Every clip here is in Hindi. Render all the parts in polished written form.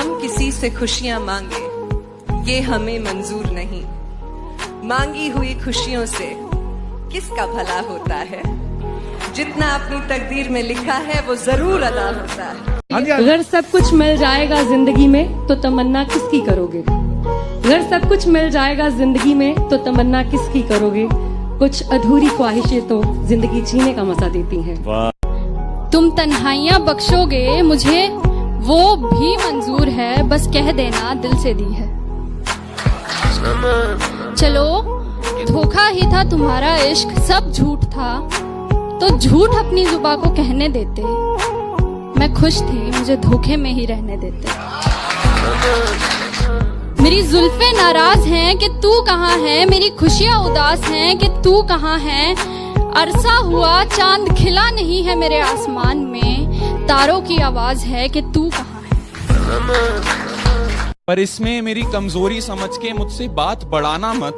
हम किसी से खुशियां मांगे ये हमें मंजूर नहीं। मांगी हुई खुशियों से किसका भला होता है। जितना अपनी तकदीर में लिखा है वो जरूर अदा होता है। अगर सब कुछ मिल जाएगा जिंदगी में तो तमन्ना किसकी करोगे। अगर सब कुछ मिल जाएगा जिंदगी में तो तमन्ना किसकी करोगे। कुछ अधूरी ख्वाहिशें तो जिंदगी जीने का मजा देती हैं। तुम तन्हाइयाँ बख्शोगे मुझे वो भी मंजूर है, बस कह देना दिल से दी है। चलो धोखा ही था तुम्हारा इश्क, सब झूठ था तो झूठ अपनी जुबान को कहने देते। मैं खुश थी मुझे धोखे में ही रहने देते। मेरी जुल्फे नाराज हैं कि तू कहाँ है, मेरी खुशियाँ उदास हैं कि तू कहाँ है। अरसा हुआ चांद खिला नहीं है मेरे आसमान में, तारों की आवाज है कि तू कहाँ है। पर इसमें मेरी कमजोरी समझ के मुझसे बात बढ़ाना मत।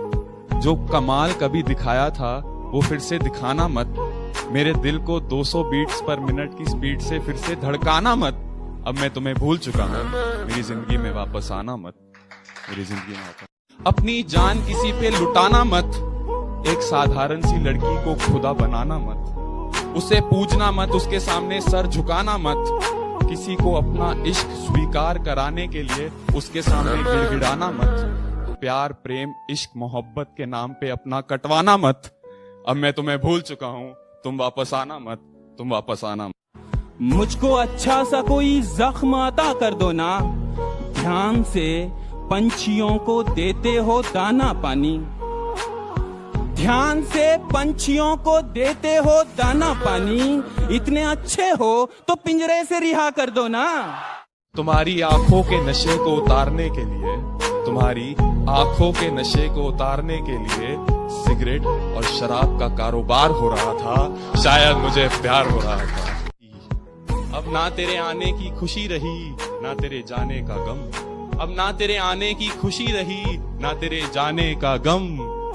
जो कमाल कभी दिखाया था वो फिर से दिखाना मत। मेरे दिल को 200 बीट्स पर मिनट की स्पीड से फिर से धड़काना मत। अब मैं तुम्हें भूल चुका हूँ, मेरी जिंदगी में वापस आना मत। मेरी जिंदगी में वापस अपनी जान किसी पे लुटाना मत। एक साधारण सी लड़की को खुदा बनाना मत। उसे पूजना मत, उसके सामने सर झुकाना मत। किसी को अपना इश्क स्वीकार कराने के लिए उसके सामने गिड़गिड़ाना मत। प्यार प्रेम इश्क मोहब्बत के नाम पे अपना कटवाना मत। अब मैं तुम्हें भूल चुका हूँ, तुम वापस आना मत, तुम वापस आना मत। मुझको अच्छा सा कोई जख्म अता कर दो ना। ध्यान से पंछियों को देते हो दाना पानी। ध्यान से पंछियों को देते हो दाना पानी। इतने अच्छे हो तो पिंजरे से रिहा कर दो ना। तुम्हारी आंखों के नशे को उतारने के लिए, तुम्हारी आंखों के नशे को उतारने के लिए सिगरेट और शराब का कारोबार हो रहा था। शायद मुझे प्यार हो रहा था। अब ना तेरे आने की खुशी रही ना तेरे जाने का गम। अब ना तेरे आने की खुशी रही ना तेरे जाने का गम।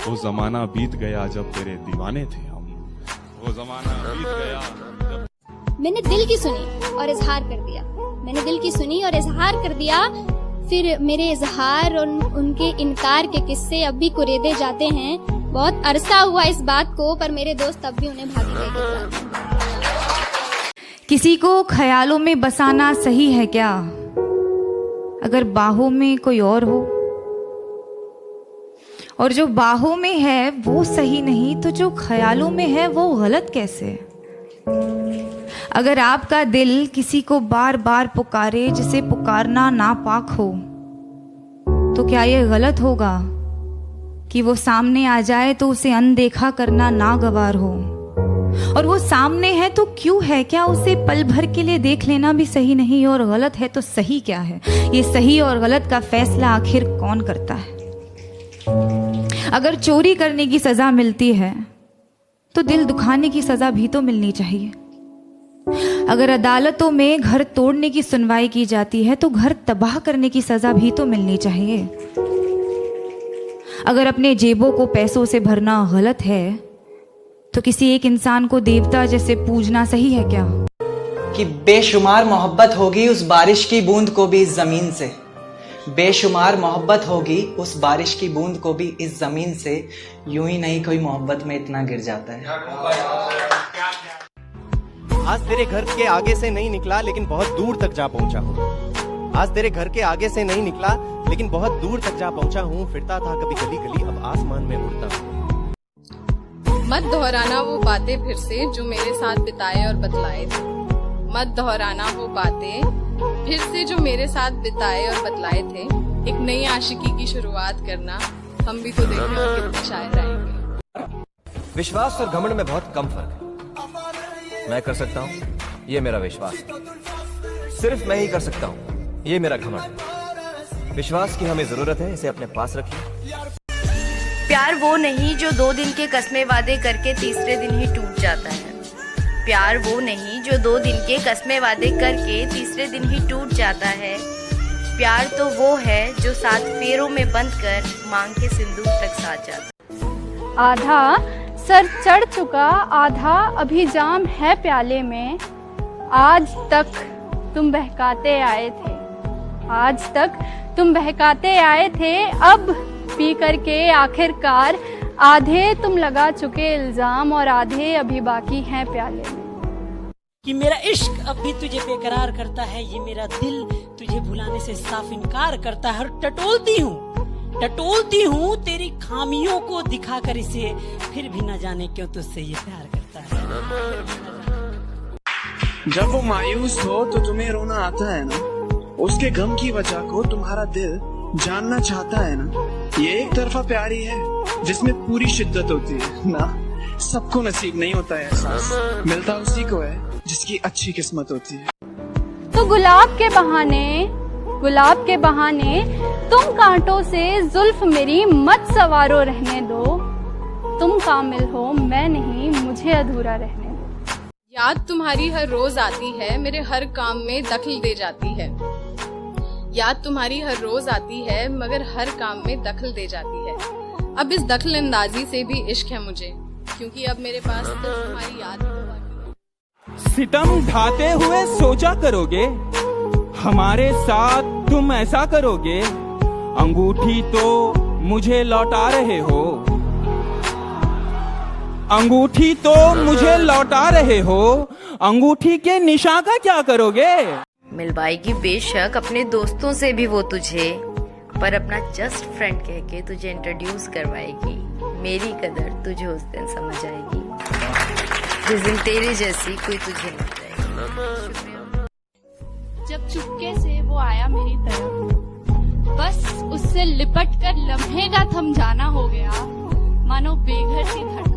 वो जमाना बीत गया जब तेरे दीवाने थे हम। वो जमाना बीत गया जब मैंने दिल की सुनी और इजहार कर दिया। मैंने दिल की सुनी और इजहार कर दिया। फिर मेरे इजहार और उनके इनकार के किस्से अब भी कुरेदे जाते हैं। बहुत अरसा हुआ इस बात को, पर मेरे दोस्त अब भी उन्हें भागी गए। किसी को ख्यालों में बसाना सही है क्या, अगर बाहों में कोई और हो। और जो बाहों में है वो सही नहीं तो जो ख्यालों में है वो गलत कैसे। अगर आपका दिल किसी को बार बार पुकारे जिसे पुकारना नापाक हो, तो क्या ये गलत होगा कि वो सामने आ जाए तो उसे अनदेखा करना नागवार हो। और वो सामने है तो क्यों है, क्या उसे पल भर के लिए देख लेना भी सही नहीं। और गलत है तो सही क्या है, ये सही और गलत का फैसला आखिर कौन करता है। अगर चोरी करने की सजा मिलती है तो दिल दुखाने की सजा भी तो मिलनी चाहिए। अगर अदालतों में घर तोड़ने की सुनवाई की जाती है तो घर तबाह करने की सजा भी तो मिलनी चाहिए। अगर अपने जेबों को पैसों से भरना गलत है तो किसी एक इंसान को देवता जैसे पूजना सही है क्या। कि बेशुमार मोहब्बत होगी उस बारिश की बूंद को भी इस जमीन से। बेशुमार मोहब्बत होगी उस बारिश की बूंद को भी इस जमीन से। यूं ही नहीं कोई मोहब्बत में इतना गिर जाता है। आज तेरे घर के आगे से नहीं निकला लेकिन बहुत दूर तक जा पहुंचा हूँ। आज तेरे घर के आगे से नहीं निकला लेकिन बहुत दूर तक जा पहुंचा हूँ। फिरता था कभी गली गली अब आसमान में उड़ता हूँ। मत दोहराना वो बातें फिर से जो मेरे साथ बिताए और बतलाए थे। मत दोहराना वो बातें फिर से जो मेरे साथ बिताए और बतलाए थे। एक नई आशिकी की शुरुआत करना, हम भी तो देखें और कितने शायर आएंगे। विश्वास और घमंड में बहुत कम फर्क है। मैं कर सकता हूँ, ये मेरा विश्वास है। सिर्फ मैं ही कर सकता हूँ, ये मेरा घमंड। विश्वास की हमें जरूरत है, इसे अपने पास रखिए। प्यार वो नहीं जो 2 दिन के कस्मे वादे करके तीसरे दिन ही टूट जाता है। प्यार वो नहीं जो 2 दिन के कस्मे वादे करके तीसरे दिन ही टूट जाता है। प्यार तो वो है जो 7 फेरों में बंद कर मांग के सिंदूर तक साथ जाता। आधा सर चढ़ चुका, आधा अभी जाम है प्याले में। आज तक तुम बहकाते आए थे, आज तक तुम बहकाते आए थे, अब पी करके आखिरकार आधे तुम लगा चुके इल्जाम और आधे अभी बाकी हैं प्याले में। कि मेरा इश्क अब भी तुझे बेकरार करता है, ये मेरा दिल तुझे भुलाने से साफ इनकार करता है। और टटोलती हूँ तेरी खामियों को दिखाकर इसे, फिर भी न जाने क्यों तुझसे ये प्यार करता है। जब वो मायूस हो तो तुम्हें रोना आता है ना, उसके गम की वजह को तुम्हारा दिल जानना चाहता है ना। ये एक तरफा प्यारी है जिसमें पूरी शिद्दत होती है ना, सबको नसीब नहीं होता है एहसास, मिलता उसी को है जिसकी अच्छी किस्मत होती है। तो गुलाब के बहाने तुम कांटों से जुल्फ मेरी मत सवारो रहने दो। तुम कामिल हो मैं नहीं, मुझे अधूरा रहने दो। याद तुम्हारी हर रोज आती है, मेरे हर काम में दखल दे जाती है। याद तुम्हारी हर रोज आती है, मगर हर काम में दखल दे जाती है। अब इस दखल अंदाजी से भी इश्क है मुझे, क्योंकि अब मेरे पास तो तुम्हारी याद है। सितम ढाते हुए सोचा करोगे, हमारे साथ तुम ऐसा करोगे। अंगूठी तो मुझे लौटा रहे हो, अंगूठी तो मुझे लौटा रहे हो, अंगूठी के निशान का क्या करोगे। मिलवाएगी बेशक अपने दोस्तों से भी वो तुझे, पर अपना जस्ट फ्रेंड कह के तुझे इंट्रोड्यूस करवाएगी। मेरी कदर तुझे उस दिन समझ आएगी, जिस दिन तेरे जैसी कोई तुझे मिल जाएगी। जब चुपके से वो आया मेरी तरफ, बस उससे लिपट कर लम्हे का थम जाना हो गया, मानो बेघर सी धड़कन